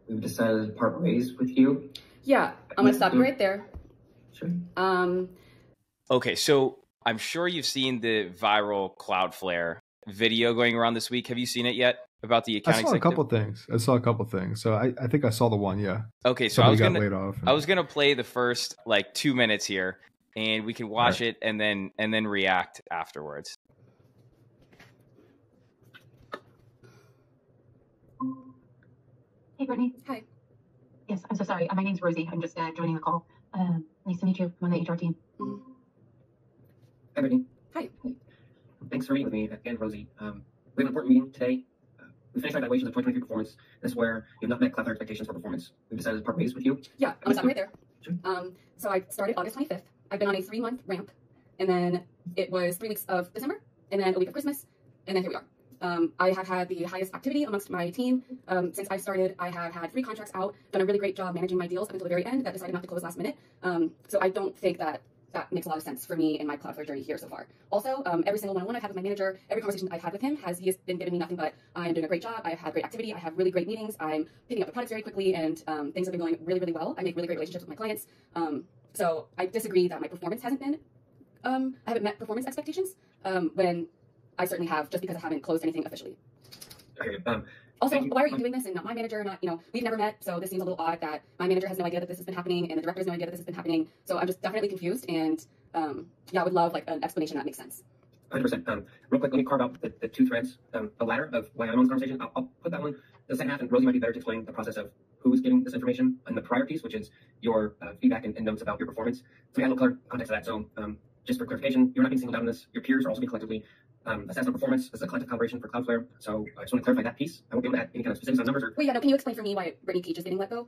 we've decided to part ways with you. Yeah, I'm gonna stop you right there. Sure. Okay, so I'm sure you've seen the viral Cloudflare video going around this week. Have you seen it yet about the account I saw a couple things. So I think I saw the one, yeah. Okay, so Somebody got laid off. I was gonna play the first like 2 minutes here, and we can watch it and then react afterwards. Hey, Brittany. Hi. Yes, I'm so sorry. My name's Rosie. I'm just joining the call. Nice to meet you. I'm on the HR team. Hi, Brittany. Hi. Thanks for meeting with me again, Rosie. We have an important meeting today. We finished our evaluation of 2023 performance. This is where you've not met Cloudflare expectations for performance. We've decided to part ways with you. Yeah, I'm gonna stop you right there. Sure. So I started August 25th. I've been on a 3-month ramp, and then it was 3 weeks of December, and then a week of Christmas, and then here we are. I have had the highest activity amongst my team. Since I started, I have had 3 contracts out, done a really great job managing my deals up until the very end that decided not to close last minute. So I don't think that makes a lot of sense for me in my Cloudflare journey here so far. Also, every single one-on-one I've had with my manager, every conversation I've had with him, he has been giving me nothing but, I am doing a great job, I have had great activity, I have really great meetings, I'm picking up the products very quickly, and things have been going really, really well. I make really great relationships with my clients. So I disagree that my performance hasn't been, I haven't met performance expectations, when I certainly have, just because I haven't closed anything officially. Okay, Also, why are you doing this and not my manager? Not, we've never met, so this seems a little odd that my manager has no idea that this has been happening and the director has no idea that this has been happening. So I'm just definitely confused, and yeah, I would love like an explanation that makes sense. 100%. Real quick, let me carve out the 2 threads. The latter of why I'm on this conversation, I'll put that one. The second half, and Rosie might be better to explain the process of who's getting this information, and the prior piece, which is your feedback and notes about your performance. So we add a little context to that. So just for clarification, you're not being singled out in this. Your peers are also being collectively assessed on performance. This is a collective collaboration for Cloudflare. So I just want to clarify that piece. I won't be able to add any kind of specifics on numbers. Wait, yeah, no, can you explain for me why Brittany Pietsch is getting let go?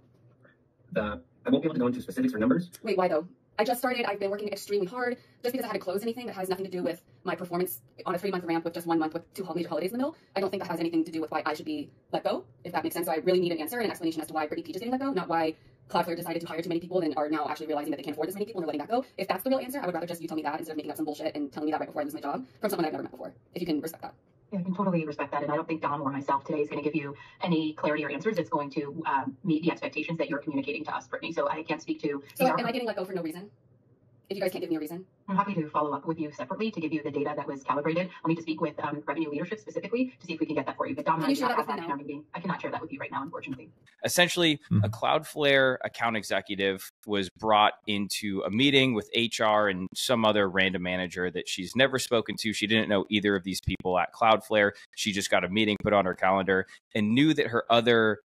I won't be able to go into specifics or numbers. Wait, why though? I just started. I've been working extremely hard. Just because I had to close anything that has nothing to do with my performance on a 3-month ramp with just 1 month with 2 major holidays in the middle, I don't think that has anything to do with why I should be let go, if that makes sense. So I really need an answer and an explanation as to why Brittany Pietsch is getting let go, not why Cloudflare decided to hire too many people and are now actually realizing that they can't afford this many people and they're letting that go. If that's the real answer, I would rather just you tell me that instead of making up some bullshit and telling me that right before I lose my job from someone I've never met before. If you can respect that. Yeah, I can totally respect that, and I don't think Dom or myself today is going to give you any clarity or answers. It's going to meet the expectations that you're communicating to us, Brittany. So I can't speak to. So am I getting let go for no reason? If you guys can't give me a reason. I'm happy to follow up with you separately to give you the data that was calibrated. I'll need to speak with revenue leadership specifically to see if we can get that for you. But Dom, can you share that with me in our meeting. I cannot share that with you right now, unfortunately. Essentially, a Cloudflare account executive was brought into a meeting with HR and some other random manager that she's never spoken to. She didn't know either of these people at Cloudflare. She just got a meeting put on her calendar and knew that her other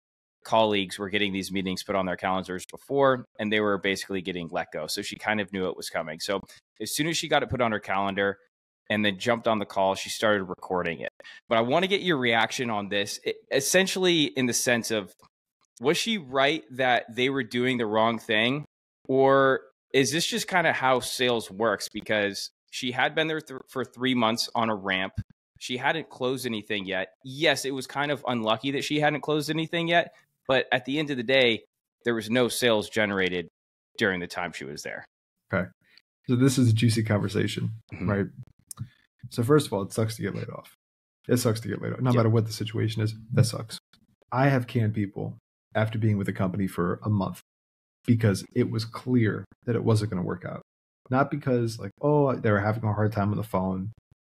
colleagues were getting these meetings put on their calendars before, and they were basically getting let go. So she kind of knew it was coming. So as soon as she got it put on her calendar and then jumped on the call, she started recording it. But I want to get your reaction on this, essentially in the sense of, was she right that they were doing the wrong thing? Or is this just kind of how sales works? Because she had been there for 3 months on a ramp. She hadn't closed anything yet. Yes, it was kind of unlucky that she hadn't closed anything yet. But at the end of the day, there was no sales generated during the time she was there. Okay. So this is a juicy conversation, right? So first of all, it sucks to get laid off. It sucks to get laid off. No matter what the situation is, that sucks. I have canned people after being with a company for a month because it was clear that it wasn't going to work out. Not because like, oh, they were having a hard time on the phone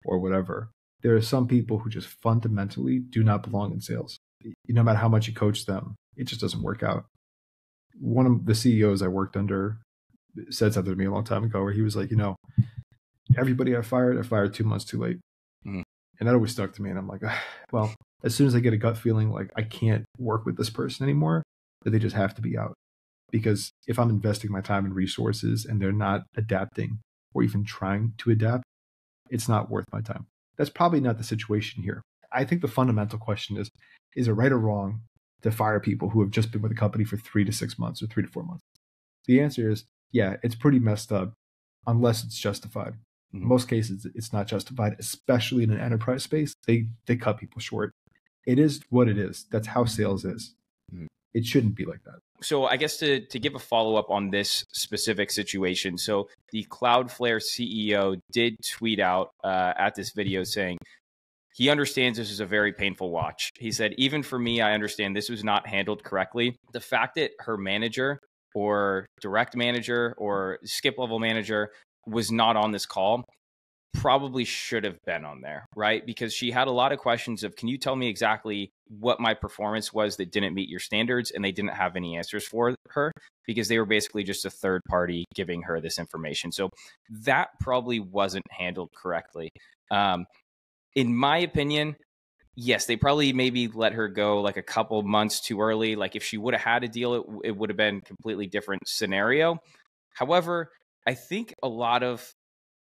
or whatever. There are some people who just fundamentally do not belong in sales. No matter how much you coach them, it just doesn't work out. One of the CEOs I worked under said something to me a long time ago where he was like, everybody I fired 2 months too late. And that always stuck to me. And I'm like, well, as soon as I get a gut feeling like I can't work with this person anymore, that they just have to be out. Because if I'm investing my time and resources and they're not adapting or even trying to adapt, it's not worth my time. That's probably not the situation here. I think the fundamental question is it right or wrong to fire people who have just been with a company for 3 to 6 months or 3 to 4 months? The answer is, yeah, it's pretty messed up unless it's justified. In most cases, it's not justified, especially in an enterprise space. They cut people short. It is what it is. That's how sales is. It shouldn't be like that. So I guess to give a follow-up on this specific situation, so the Cloudflare CEO did tweet out at this video saying, he understands this is a very painful watch. He said, even for me, I understand this was not handled correctly. The fact that her manager or direct manager or skip level manager was not on this call probably should have been on there, right? Because she had a lot of questions of, can you tell me exactly what my performance was that didn't meet your standards? And they didn't have any answers for her because they were basically just a third party giving her this information. So that probably wasn't handled correctly. In my opinion, yes, they probably maybe let her go like a couple months too early. Like if she would have had a deal, it would have been a completely different scenario. However, I think a lot of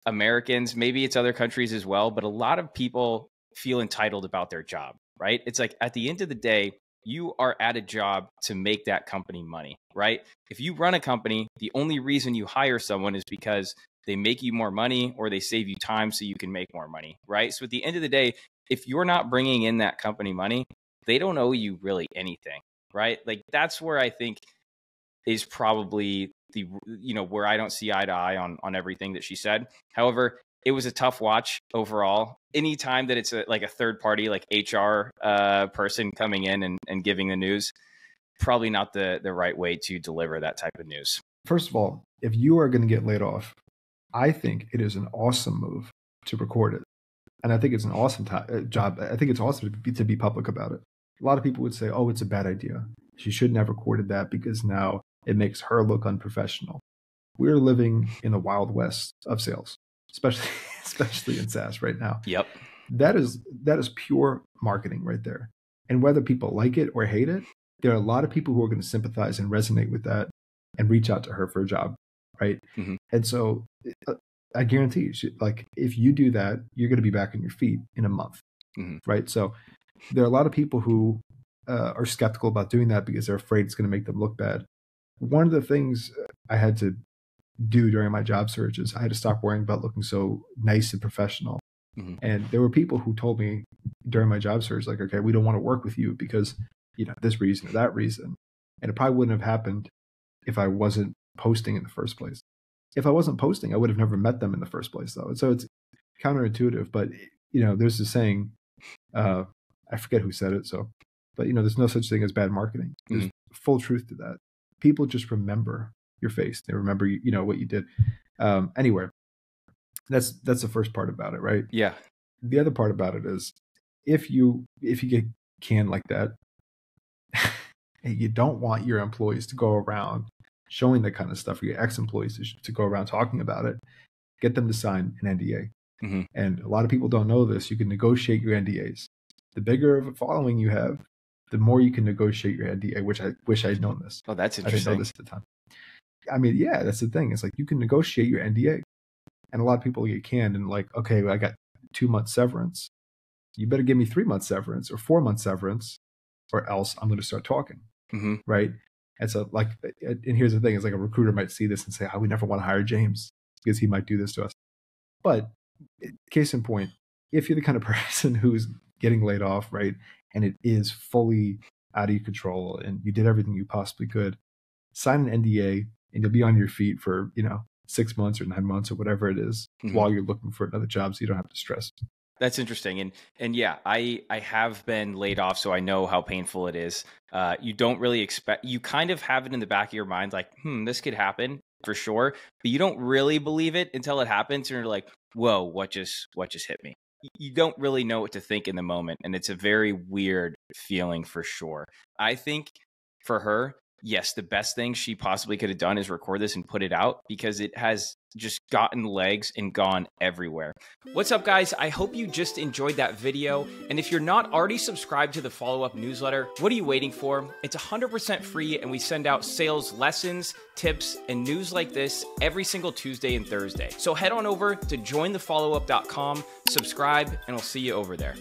Americans, maybe it's other countries as well, but a lot of people feel entitled about their job, right? It's like at the end of the day, you are at a job to make that company money, right? If you run a company, the only reason you hire someone is because they make you more money or they save you time so you can make more money, right? So at the end of the day, if you're not bringing in that company money, they don't owe you really anything, right? Like that's where I think is probably the, where I don't see eye to eye on everything that she said. However, it was a tough watch overall. Anytime that it's like a third party, like HR person coming in and giving the news, probably not the right way to deliver that type of news. First of all, if you are going to get laid off, I think it is an awesome move to record it. And I think it's an awesome job. I think it's awesome to be public about it. A lot of people would say, oh, it's a bad idea. She shouldn't have recorded that because now it makes her look unprofessional. We're living in the Wild West of sales, especially in SaaS right now. Yep. That is pure marketing right there. And whether people like it or hate it, there are a lot of people who are going to sympathize and resonate with that and reach out to her for a job, right? Mm-hmm. And so I guarantee you, like if you do that, you're going to be back on your feet in a month, mm-hmm. right? So there are a lot of people who are skeptical about doing that because they're afraid it's going to make them look bad. One of the things I had to do during my job search is I had to stop worrying about looking so nice and professional. Mm-hmm. And there were people who told me during my job search, like, okay, we don't want to work with you because, this reason or that reason. And it probably wouldn't have happened if I wasn't posting in the first place. If I wasn't posting, I would have never met them in the first place, though. So it's counterintuitive. But, there's a saying, I forget who said it. But there's no such thing as bad marketing. There's full truth to that. People just remember your face. They remember, what you did. Anyway, that's the first part about it, right? Yeah. The other part about it is if you get canned like that, and you don't want your employees to go around showing that kind of stuff, or your ex-employees to go around talking about it, get them to sign an NDA. Mm-hmm. And a lot of people don't know this. You can negotiate your NDAs. The bigger of a following you have, the more you can negotiate your NDA, which I wish I'd known this. Oh, that's interesting. I didn't know this at the time. I mean, yeah, that's the thing. It's like you can negotiate your NDA. And a lot of people get canned and like, okay, well, I got 2 months severance. You better give me 3 months severance or 4 months severance, or else I'm going to start talking. Mm-hmm. Right. And so and here's the thing, is like a recruiter might see this and say, we never want to hire James because he might do this to us. But case in point, if you're the kind of person who's getting laid off, right, and it is fully out of your control and you did everything you possibly could, sign an NDA and you'll be on your feet for, 6 months or 9 months or whatever it is, mm-hmm. while you're looking for another job so you don't have to stress. That's interesting. And yeah, I have been laid off, so I know how painful it is. You don't really expect, you kind of have it in the back of your mind, like, this could happen for sure, but you don't really believe it until it happens. And you're like, whoa, what just hit me? You don't really know what to think in the moment. And it's a very weird feeling for sure. I think for her, yes, the best thing she possibly could have done is record this and put it out, because it has just gotten legs and gone everywhere. What's up, guys? I hope you just enjoyed that video. And if you're not already subscribed to the follow-up newsletter, what are you waiting for? It's 100% free, and we send out sales lessons, tips, and news like this every single Tuesday and Thursday. So head on over to jointhefollowup.com, subscribe, and we'll see you over there.